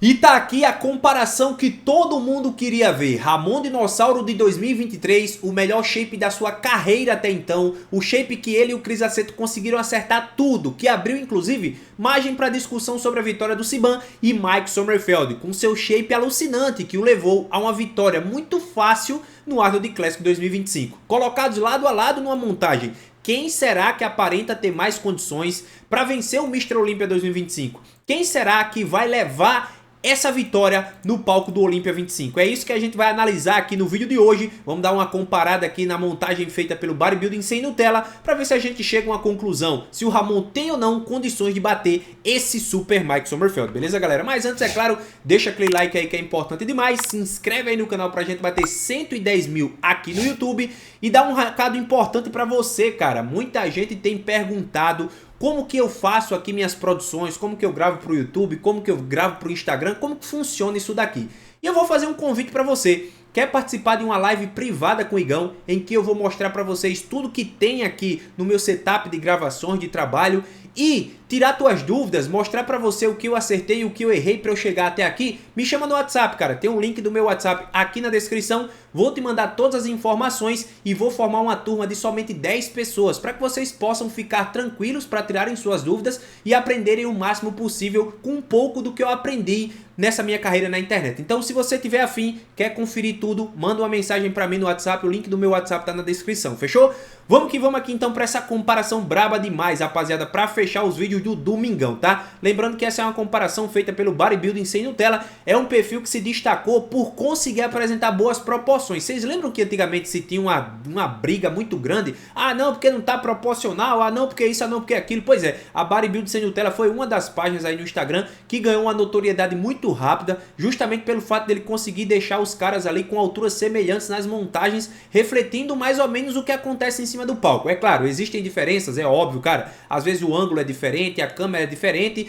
E tá aqui a comparação que todo mundo queria ver. Ramon Dinossauro de 2023, o melhor shape da sua carreira até então. O shape que ele e o Cris Aceto conseguiram acertar tudo, que abriu inclusive margem para discussão sobre a vitória do Siban e Mike Sommerfeld, com seu shape alucinante que o levou a uma vitória muito fácil no Arnold Classic 2025. Colocados lado a lado numa montagem, quem será que aparenta ter mais condições para vencer o Mr. Olympia 2025? Quem será que vai levar essa vitória no palco do Olympia 25? É isso que a gente vai analisar aqui no vídeo de hoje. Vamos dar uma comparada aqui na montagem feita pelo Bodybuilding Sem Nutella para ver se a gente chega a uma conclusão, se o Ramon tem ou não condições de bater esse super Mike Sommerfeld, beleza galera? Mas antes, é claro, deixa aquele like aí que é importante demais, se inscreve aí no canal pra gente bater 110 mil aqui no YouTube e dá um recado importante pra você, cara. Muita gente tem perguntado como que eu faço aqui minhas produções, como que eu gravo pro YouTube, como que eu gravo pro Instagram, como que funciona isso daqui. E eu vou fazer um convite para você. Quer participar de uma live privada com o Igão, em que eu vou mostrar para vocês tudo que tem aqui no meu setup de gravações, de trabalho, e tirar tuas dúvidas, mostrar para você o que eu acertei e o que eu errei para eu chegar até aqui? Me chama no WhatsApp, cara. Tem um link do meu WhatsApp aqui na descrição. Vou te mandar todas as informações e vou formar uma turma de somente 10 pessoas para que vocês possam ficar tranquilos para tirarem suas dúvidas e aprenderem o máximo possível com um pouco do que eu aprendi nessa minha carreira na internet. Então, se você tiver afim, quer conferir tudo, manda uma mensagem para mim no WhatsApp. O link do meu WhatsApp tá na descrição, fechou? Vamos que vamos aqui então para essa comparação braba demais, rapaziada, para fechar os vídeos do domingão, tá? Lembrando que essa é uma comparação feita pelo Bodybuilding Sem Nutella, é um perfil que se destacou por conseguir apresentar boas proporções. Vocês lembram que antigamente se tinha uma briga muito grande? Ah não, porque não tá proporcional, ah não, porque isso, ah não, porque aquilo. Pois é, a Bodybuilding Sem Nutella foi uma das páginas aí no Instagram que ganhou uma notoriedade muito rápida, justamente pelo fato dele conseguir deixar os caras ali com alturas semelhantes nas montagens, refletindo mais ou menos o que acontece em cima do palco. É claro, existem diferenças, é óbvio, cara, às vezes o ângulo é diferente, a câmera é diferente,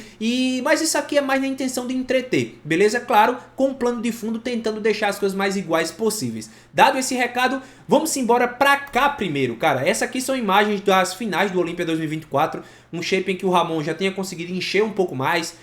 mas isso aqui é mais na intenção de entreter, beleza? Claro, com um plano de fundo tentando deixar as coisas mais iguais possíveis. Dado esse recado, vamos embora pra cá primeiro, cara. Essa aqui são imagens das finais do Olympia 2024, um shape em que o Ramon já tinha conseguido encher um pouco mais,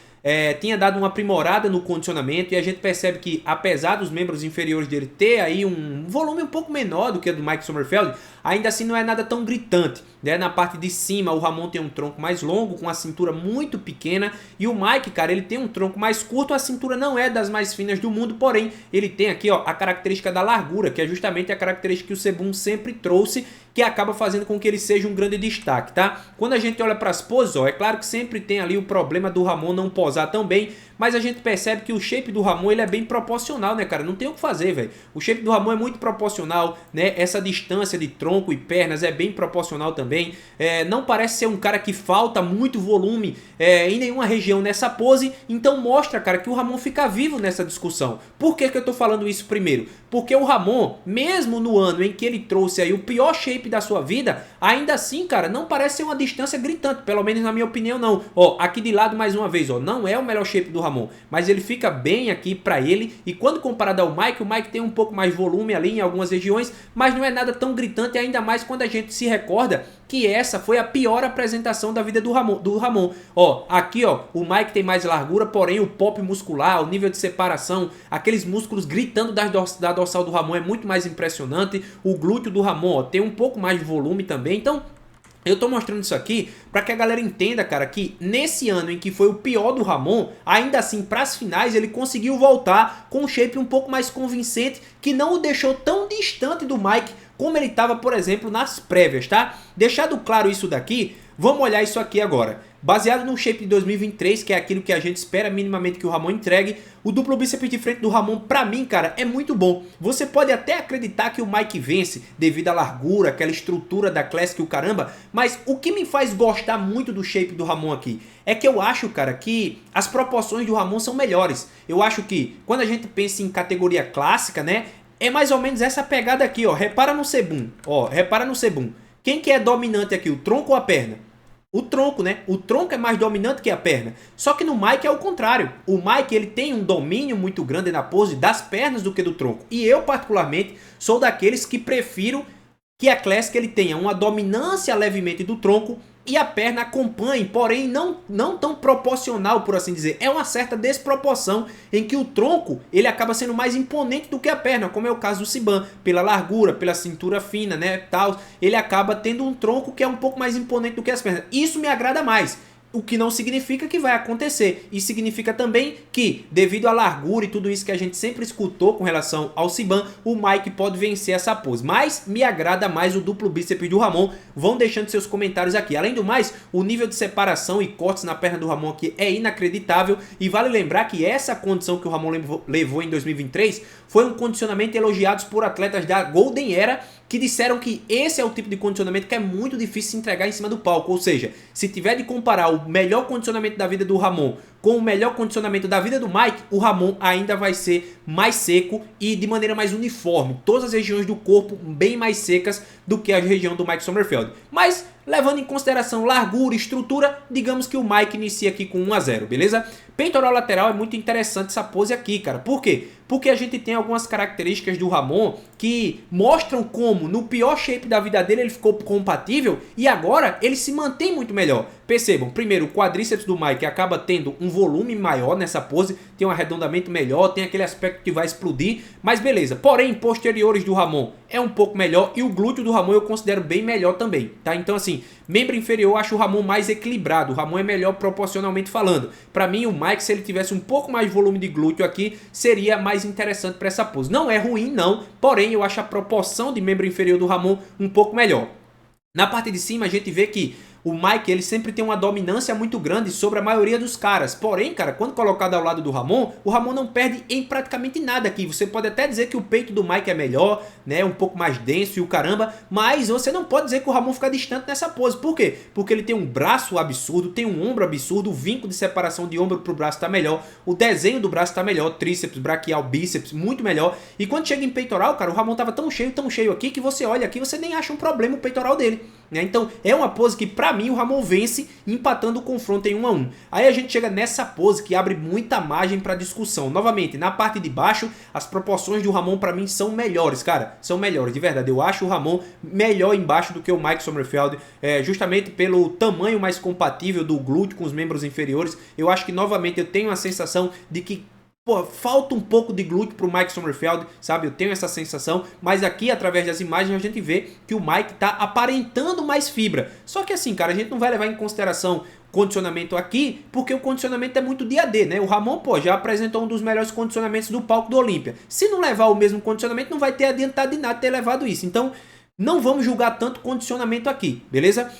tinha dado uma aprimorada no condicionamento, e a gente percebe que, apesar dos membros inferiores dele ter aí um volume um pouco menor do que o do Mike Sommerfeld, ainda assim não é nada tão gritante, né? Na parte de cima o Ramon tem um tronco mais longo, com a cintura muito pequena, e o Mike, cara, ele tem um tronco mais curto, a cintura não é das mais finas do mundo, porém ele tem aqui, ó, a característica da largura, que é justamente a característica que o Sebum sempre trouxe, que acaba fazendo com que ele seja um grande destaque, tá? Quando a gente olha para as poses, ó, é claro que sempre tem ali o problema do Ramon não posar tão bem, mas a gente percebe que o shape do Ramon ele é bem proporcional, né, cara? Não tem o que fazer, velho. O shape do Ramon é muito proporcional, né? Essa distância de tronco e pernas é bem proporcional também. Não parece ser um cara que falta muito volume em nenhuma região nessa pose, então mostra, cara, que o Ramon fica vivo nessa discussão. Por que que eu tô falando isso primeiro? Porque o Ramon, mesmo no ano em que ele trouxe aí o pior shape da sua vida, ainda assim, cara, não parece ser uma distância gritante, pelo menos na minha opinião não. Ó, aqui de lado mais uma vez, ó, não é o melhor shape do Ramon, mas ele fica bem aqui pra ele, e quando comparado ao Mike, o Mike tem um pouco mais volume ali em algumas regiões, mas não é nada tão gritante, ainda mais quando a gente se recorda que essa foi a pior apresentação da vida do Ramon. Ó, aqui, ó, o Mike tem mais largura, porém o pop muscular, o nível de separação, aqueles músculos gritando da dorsal do Ramon é muito mais impressionante. O glúteo do Ramon, ó, tem um pouco mais de volume também, então eu tô mostrando isso aqui para que a galera entenda, cara, que nesse ano em que foi o pior do Ramon, ainda assim, para as finais, ele conseguiu voltar com um shape um pouco mais convincente, que não o deixou tão distante do Mike como ele estava, por exemplo, nas prévias, tá? Deixado claro isso daqui, vamos olhar isso aqui agora. Baseado no shape de 2023, que é aquilo que a gente espera minimamente que o Ramon entregue, o duplo bíceps de frente do Ramon, pra mim, cara, é muito bom. Você pode até acreditar que o Mike vence devido à largura, aquela estrutura da Classic e o caramba, mas o que me faz gostar muito do shape do Ramon aqui é que eu acho, cara, que as proporções do Ramon são melhores. Eu acho que quando a gente pensa em categoria clássica, né, é mais ou menos essa pegada aqui, ó. Repara no Sebum, ó, repara no Sebum. Quem que é dominante aqui, o tronco ou a perna? O tronco, né? O tronco é mais dominante que a perna. Só que no Mike é o contrário. O Mike, ele tem um domínio muito grande na pose das pernas do que do tronco. E eu, particularmente, sou daqueles que prefiro que a Classic ele tenha uma dominância levemente do tronco e a perna acompanhe, porém não tão proporcional, por assim dizer. É uma certa desproporção em que o tronco ele acaba sendo mais imponente do que a perna, como é o caso do Ciban, pela largura, pela cintura fina, né, tal, ele acaba tendo um tronco que é um pouco mais imponente do que as pernas. Isso me agrada mais. O que não significa que vai acontecer. E significa também que, devido à largura e tudo isso que a gente sempre escutou com relação ao Ciban, o Mike pode vencer essa pose. Mas me agrada mais o duplo bíceps do Ramon. Vão deixando seus comentários aqui. Além do mais, o nível de separação e cortes na perna do Ramon aqui é inacreditável. E vale lembrar que essa condição que o Ramon levou em 2023 foi um condicionamento elogiado por atletas da Golden Era, que disseram que esse é o tipo de condicionamento que é muito difícil se entregar em cima do palco. Ou seja, se tiver de comparar o melhor condicionamento da vida do Ramon com o melhor condicionamento da vida do Mike, o Ramon ainda vai ser mais seco e de maneira mais uniforme. Todas as regiões do corpo bem mais secas do que a região do Mike Sommerfeld. Mas, levando em consideração largura e estrutura, digamos que o Mike inicia aqui com 1 a 0, beleza? Peitoral lateral é muito interessante essa pose aqui, cara. Por quê? Porque a gente tem algumas características do Ramon que mostram como no pior shape da vida dele ele ficou compatível e agora ele se mantém muito melhor. Percebam, primeiro, o quadríceps do Mike acaba tendo um volume maior nessa pose, tem um arredondamento melhor, tem aquele aspecto que vai explodir, mas beleza. Porém, posteriores do Ramon é um pouco melhor e o glúteo do Ramon eu considero bem melhor também, tá? Então assim, membro inferior eu acho o Ramon mais equilibrado, o Ramon é melhor proporcionalmente falando. Pra mim, o Mike, se ele tivesse um pouco mais de volume de glúteo aqui, seria mais interessante para essa pose. Não é ruim não, porém eu acho a proporção de membro inferior do Ramon um pouco melhor. Na parte de cima a gente vê que o Mike ele sempre tem uma dominância muito grande sobre a maioria dos caras. Porém, cara, quando colocado ao lado do Ramon, o Ramon não perde em praticamente nada aqui. Você pode até dizer que o peito do Mike é melhor, né, um pouco mais denso e o caramba, mas você não pode dizer que o Ramon fica distante nessa pose. Por quê? Porque ele tem um braço absurdo, tem um ombro absurdo, o vínculo de separação de ombro pro braço tá melhor, o desenho do braço tá melhor, tríceps, braquial, bíceps, muito melhor. E quando chega em peitoral, cara, o Ramon tava tão cheio aqui, que você olha aqui, você nem acha um problema o peitoral dele, né? Então, é uma pose que pra mim o Ramon vence empatando o confronto em 1 a 1. Aí a gente chega nessa pose que abre muita margem para discussão. Novamente, na parte de baixo, as proporções do Ramon para mim são melhores, cara. São melhores, de verdade. Eu acho o Ramon melhor embaixo do que o Mike Sommerfeld, justamente pelo tamanho mais compatível do glúteo com os membros inferiores. Eu acho que, novamente, eu tenho a sensação de que pô, falta um pouco de glúteo pro Mike Sommerfeld, sabe? Eu tenho essa sensação, mas aqui, através das imagens, a gente vê que o Mike tá aparentando mais fibra. Só que assim, cara, a gente não vai levar em consideração condicionamento aqui, porque o condicionamento é muito dia D, né? O Ramon, pô, já apresentou um dos melhores condicionamentos do palco do Olímpia. Se não levar o mesmo condicionamento, não vai ter adiantado de nada ter levado isso. Então, não vamos julgar tanto condicionamento aqui, beleza?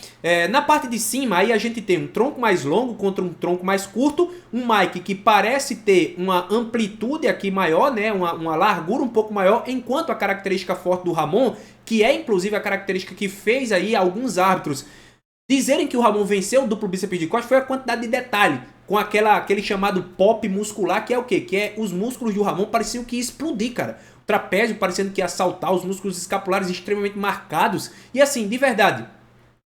Na parte de cima, aí a gente tem um tronco mais longo contra um tronco mais curto, um Mike que parece ter uma amplitude aqui maior, né? Uma largura um pouco maior, enquanto a característica forte do Ramon, que é inclusive a característica que fez aí alguns árbitros dizerem que o Ramon venceu o duplo bíceps de costas, foi a quantidade de detalhe, com aquele chamado pop muscular, que é o quê? Que é os músculos do Ramon pareciam que ia explodir, cara. O trapézio parecendo que ia saltar, os músculos escapulares extremamente marcados. E assim, de verdade,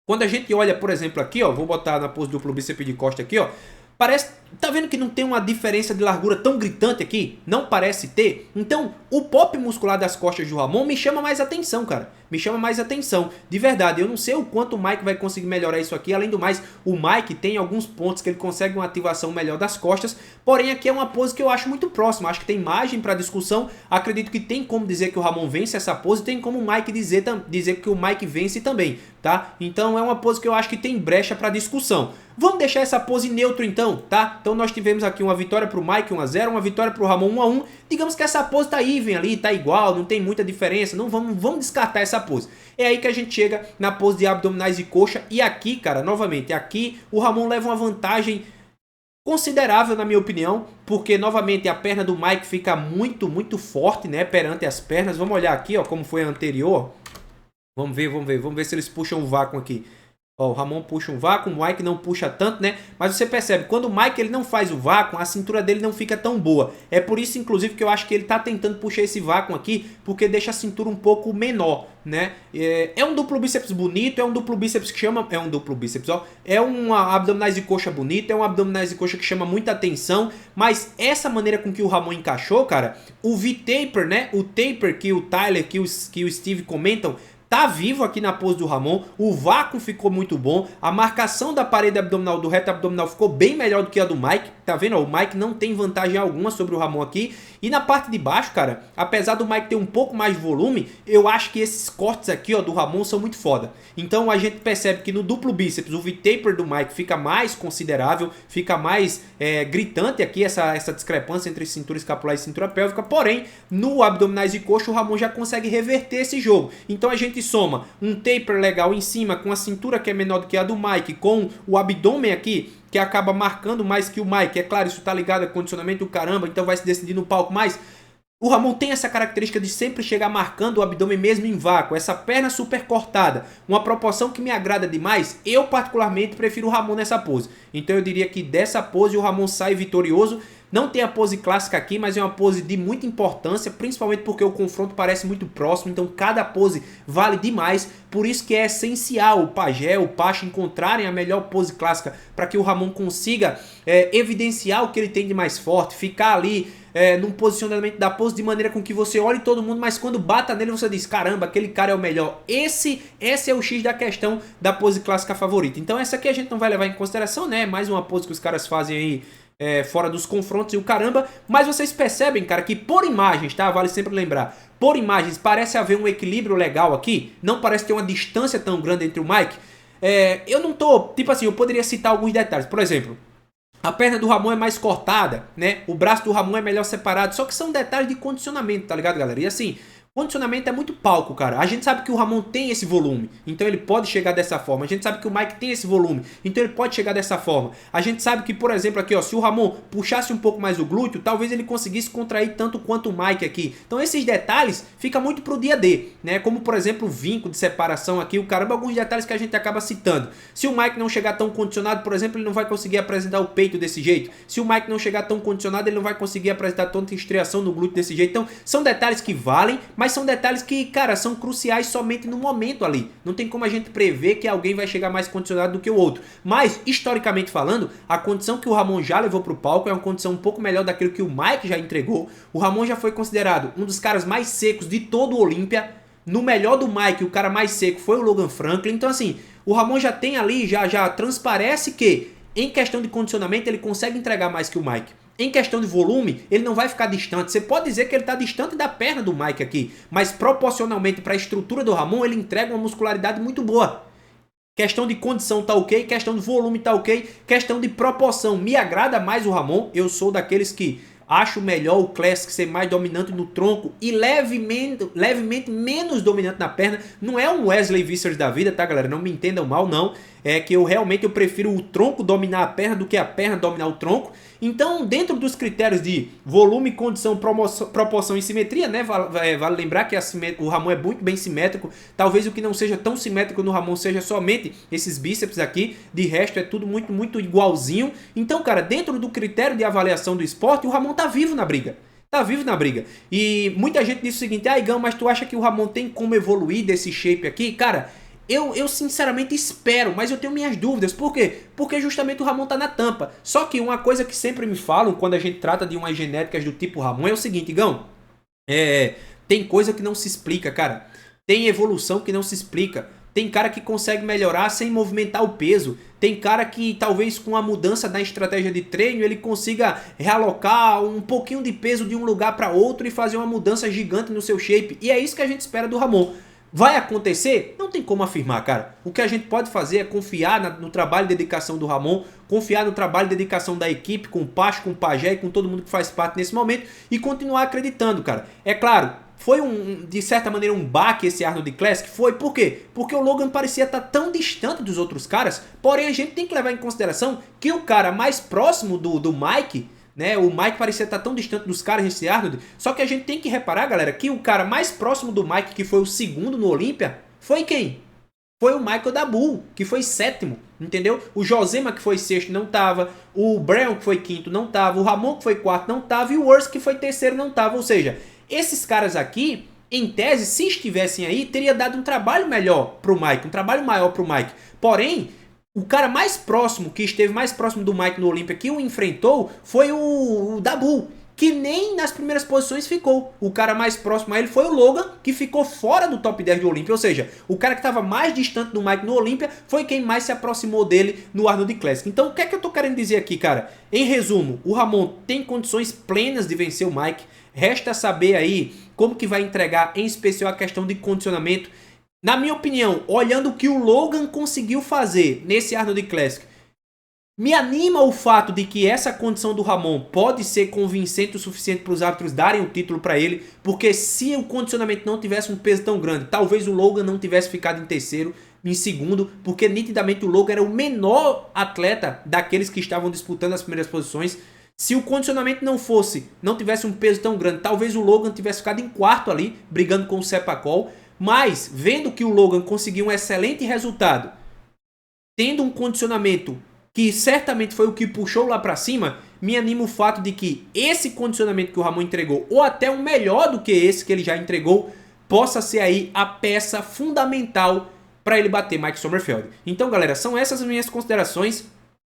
quando a gente olha, por exemplo, aqui, ó, vou botar na pose duplo bíceps de costa aqui, ó, parece, tá vendo que não tem uma diferença de largura tão gritante aqui? Não parece ter? Então, o pop muscular das costas do Ramon me chama mais atenção, cara. Me chama mais atenção. De verdade, eu não sei o quanto o Mike vai conseguir melhorar isso aqui. Além do mais, o Mike tem alguns pontos que ele consegue uma ativação melhor das costas. Porém, aqui é uma pose que eu acho muito próxima. Acho que tem margem para discussão. Acredito que tem como dizer que o Ramon vence essa pose. Tem como o Mike dizer que o Mike vence também, tá? Então, é uma pose que eu acho que tem brecha para discussão. Vamos deixar essa pose neutro então, tá? Então nós tivemos aqui uma vitória pro Mike 1 a 0, uma vitória pro Ramon 1 a 1. Digamos que essa pose tá even ali, tá igual, não tem muita diferença. Não vamos descartar essa pose. É aí que a gente chega na pose de abdominais e coxa. E aqui, cara, novamente, aqui o Ramon leva uma vantagem considerável, na minha opinião, porque novamente a perna do Mike fica muito forte, né, perante as pernas. Vamos olhar aqui, ó, como foi a anterior. Vamos ver se eles puxam o vácuo aqui. Ó, o Ramon puxa um vácuo, o Mike não puxa tanto, né? Mas você percebe, quando o Mike ele não faz o vácuo, a cintura dele não fica tão boa. É por isso, inclusive, que eu acho que ele tá tentando puxar esse vácuo aqui, porque deixa a cintura um pouco menor, né? É um duplo bíceps bonito, é um duplo bíceps que chama... É um duplo bíceps, ó. É um abdominais de coxa bonito, é um abdominais de coxa que chama muita atenção. Mas essa maneira com que o Ramon encaixou, cara, o V-taper, né? O taper que o Tyler, que o Steve comentam, tá vivo aqui na pose do Ramon, o vácuo ficou muito bom, a marcação da parede abdominal, do reto abdominal ficou bem melhor do que a do Mike, tá vendo? Ó, o Mike não tem vantagem alguma sobre o Ramon aqui, e na parte de baixo, cara, apesar do Mike ter um pouco mais de volume, eu acho que esses cortes aqui, ó, do Ramon são muito foda. Então a gente percebe que no duplo bíceps o V-taper do Mike fica mais considerável, fica mais gritante aqui essa discrepância entre cintura escapular e cintura pélvica, porém, no abdominais e coxa o Ramon já consegue reverter esse jogo. Então a gente soma um taper legal em cima, com a cintura que é menor do que a do Mike, com o abdômen aqui, que acaba marcando mais que o Mike. É claro, isso tá ligado a condicionamento do caramba, então vai se decidir no palco mais. O Ramon tem essa característica de sempre chegar marcando o abdômen mesmo em vácuo, essa perna super cortada, uma proporção que me agrada demais. Eu particularmente prefiro o Ramon nessa pose. Então eu diria que dessa pose o Ramon sai vitorioso. Não tem a pose clássica aqui, mas é uma pose de muita importância, principalmente porque o confronto parece muito próximo, então cada pose vale demais. Por isso que é essencial o Pajé, o Pacha encontrarem a melhor pose clássica para que o Ramon consiga evidenciar o que ele tem de mais forte, ficar ali num posicionamento da pose de maneira com que você olhe todo mundo, mas quando bata nele você diz, caramba, aquele cara é o melhor. Esse é o X da questão da pose clássica favorita. Então essa aqui a gente não vai levar em consideração, né? Mais uma pose que os caras fazem aí fora dos confrontos e o caramba, mas vocês percebem, cara, que por imagens, tá? Vale sempre lembrar, por imagens parece haver um equilíbrio legal aqui, não parece ter uma distância tão grande entre o Mike. Eu não tô, tipo assim, eu poderia citar alguns detalhes, por exemplo, a perna do Ramon é mais cortada, né? O braço do Ramon é melhor separado, só que são detalhes de condicionamento, tá ligado, galera? E assim, condicionamento é muito palco, cara. A gente sabe que o Ramon tem esse volume, então ele pode chegar dessa forma. A gente sabe que o Mike tem esse volume, então ele pode chegar dessa forma. A gente sabe que, por exemplo, aqui, ó, se o Ramon puxasse um pouco mais o glúteo, talvez ele conseguisse contrair tanto quanto o Mike aqui. Então esses detalhes ficam muito pro dia D, né? Como, por exemplo, o vinco de separação aqui, o caramba, alguns detalhes que a gente acaba citando. Se o Mike não chegar tão condicionado, por exemplo, ele não vai conseguir apresentar o peito desse jeito. Se o Mike não chegar tão condicionado, ele não vai conseguir apresentar tanta estriação no glúteo desse jeito. Então são detalhes que valem, mas são detalhes que, cara, são cruciais somente no momento ali. Não tem como a gente prever que alguém vai chegar mais condicionado do que o outro. Mas, historicamente falando, a condição que o Ramon já levou pro palco é uma condição um pouco melhor daquilo que o Mike já entregou. O Ramon já foi considerado um dos caras mais secos de todo o Olímpia. No melhor do Mike, o cara mais seco foi o Logan Franklin. Então, assim, o Ramon já tem ali, já transparece que, em questão de condicionamento, ele consegue entregar mais que o Mike. Em questão de volume, ele não vai ficar distante. Você pode dizer que ele está distante da perna do Mike aqui, mas proporcionalmente para a estrutura do Ramon, ele entrega uma muscularidade muito boa. Questão de condição tá ok, questão de volume tá ok, questão de proporção. Me agrada mais o Ramon, eu sou daqueles que acho melhor o Classic ser mais dominante no tronco e levemente menos dominante na perna. Não é um Wesley Vissers da vida, tá, galera? Não me entendam mal, não. É que eu prefiro o tronco dominar a perna do que a perna dominar o tronco. Então, dentro dos critérios de volume, condição, proporção e simetria, né? Vale lembrar que o Ramon é muito bem simétrico. Talvez o que não seja tão simétrico no Ramon seja somente esses bíceps aqui. De resto, é tudo muito igualzinho. Então, cara, dentro do critério de avaliação do esporte, o Ramon tá vivo na briga. Tá vivo na briga. E muita gente diz o seguinte, Igão, mas tu acha que o Ramon tem como evoluir desse shape aqui? Cara, eu sinceramente espero, mas eu tenho minhas dúvidas. Por quê? Porque justamente o Ramon tá na tampa. Só que uma coisa que sempre me falam quando a gente trata de umas genéticas do tipo Ramon é o seguinte, Igão, tem coisa que não se explica, cara. Tem evolução que não se explica. Tem cara que consegue melhorar sem movimentar o peso. Tem cara que talvez com a mudança da estratégia de treino ele consiga realocar um pouquinho de peso de um lugar para outro e fazer uma mudança gigante no seu shape. E é isso que a gente espera do Ramon. Vai acontecer? Não tem como afirmar, cara. O que a gente pode fazer é confiar no trabalho e dedicação do Ramon, confiar no trabalho e dedicação da equipe, com o Pacho, com o Pajé e com todo mundo que faz parte nesse momento e continuar acreditando, cara. É claro, foi de certa maneira um baque esse Arnold Classic? Foi. Por quê? Porque o Logan parecia estar tão distante dos outros caras, porém a gente tem que levar em consideração que o cara mais próximo do Mike, né, o Mike parecia estar tão distante dos caras nesse Arnold, só que a gente tem que reparar, galera, que o cara mais próximo do Mike, que foi o segundo no Olímpia, foi quem? Foi o Michael Dabu, que foi sétimo, entendeu? O Josema, que foi sexto, não tava. O Brown, que foi quinto, não tava. O Ramon, que foi quarto, não tava. E o Urs, que foi terceiro, não tava. Ou seja, esses caras aqui, em tese, se estivessem aí, teria dado um trabalho melhor pro Mike, um trabalho maior pro Mike. Porém, o cara mais próximo, que esteve mais próximo do Mike no Olímpia, que o enfrentou, foi o Dabu. que nem nas primeiras posições ficou. O cara mais próximo a ele foi o Logan, que ficou fora do top 10 do Olympia. Ou seja, o cara que estava mais distante do Mike no Olympia foi quem mais se aproximou dele no Arnold Classic. Então o que é que eu tô querendo dizer aqui, cara? Em resumo, o Ramon tem condições plenas de vencer o Mike. Resta saber aí como que vai entregar, em especial a questão de condicionamento. Na minha opinião, olhando o que o Logan conseguiu fazer nesse Arnold Classic, me anima o fato de que essa condição do Ramon pode ser convincente o suficiente para os árbitros darem o título para ele, porque se o condicionamento não tivesse um peso tão grande, talvez o Logan não tivesse ficado em terceiro, em segundo, porque nitidamente o Logan era o menor atleta daqueles que estavam disputando as primeiras posições. Se o condicionamento não tivesse um peso tão grande, talvez o Logan tivesse ficado em quarto ali, brigando com o Sepacol. Mas, vendo que o Logan conseguiu um excelente resultado, tendo um condicionamento que certamente foi o que puxou lá pra cima, me anima o fato de que esse condicionamento que o Ramon entregou, ou até um melhor do que esse que ele já entregou, possa ser aí a peça fundamental para ele bater Mike Sommerfeld. Então, galera, são essas as minhas considerações.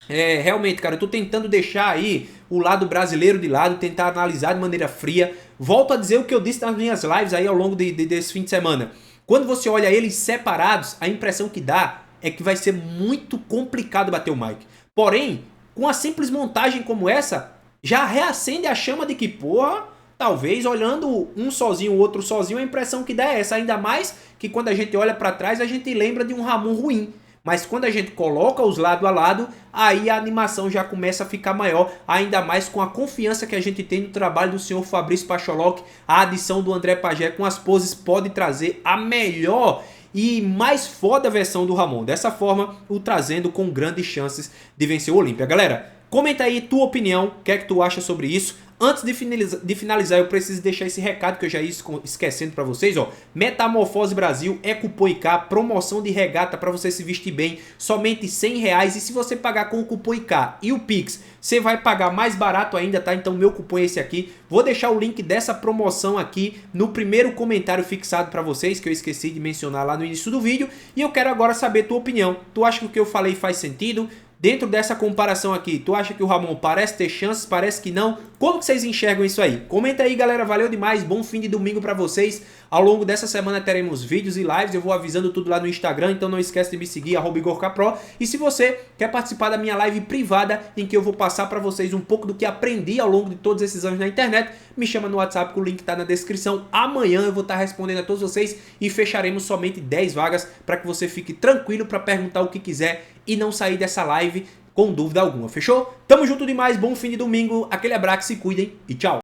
Realmente, cara, eu tô tentando deixar aí o lado brasileiro de lado, tentar analisar de maneira fria. Volto a dizer o que eu disse nas minhas lives aí ao longo desse fim de semana. Quando você olha eles separados, a impressão que dá é que vai ser muito complicado bater o Mike. Porém, com a simples montagem como essa, já reacende a chama de que, porra, talvez olhando um sozinho, o outro sozinho, a impressão que dá é essa. Ainda mais que quando a gente olha pra trás, a gente lembra de um Ramon ruim. Mas quando a gente coloca os lado a lado, aí a animação já começa a ficar maior, ainda mais com a confiança que a gente tem no trabalho do senhor Fabrício Pacholoc. A adição do André Pagé com as poses pode trazer a melhor e mais foda versão do Ramon. Dessa forma, o trazendo com grandes chances de vencer o Olympia. Galera, comenta aí tua opinião, o que é que tu acha sobre isso. Antes de finalizar, eu preciso deixar esse recado que eu já ia esquecendo para vocês, ó. Metamorfose Brasil é cupom IK, promoção de regata para você se vestir bem, somente R$100. E se você pagar com o cupom IK e o Pix, você vai pagar mais barato ainda, tá? Então meu cupom é esse aqui. Vou deixar o link dessa promoção aqui no primeiro comentário fixado para vocês, que eu esqueci de mencionar lá no início do vídeo. E eu quero agora saber tua opinião. Tu acha que o que eu falei faz sentido? Dentro dessa comparação aqui, tu acha que o Ramon parece ter chances, parece que não? Como que vocês enxergam isso aí? Comenta aí, galera, valeu demais, bom fim de domingo pra vocês. Ao longo dessa semana teremos vídeos e lives, eu vou avisando tudo lá no Instagram, então não esquece de me seguir, @IgorKPro. E se você quer participar da minha live privada, em que eu vou passar pra vocês um pouco do que aprendi ao longo de todos esses anos na internet, me chama no WhatsApp, que o link tá na descrição. Amanhã eu vou estar respondendo a todos vocês e fecharemos somente 10 vagas para que você fique tranquilo para perguntar o que quiser e não sair dessa live com dúvida alguma, fechou? Tamo junto demais, bom fim de domingo, aquele abraço, se cuidem e tchau!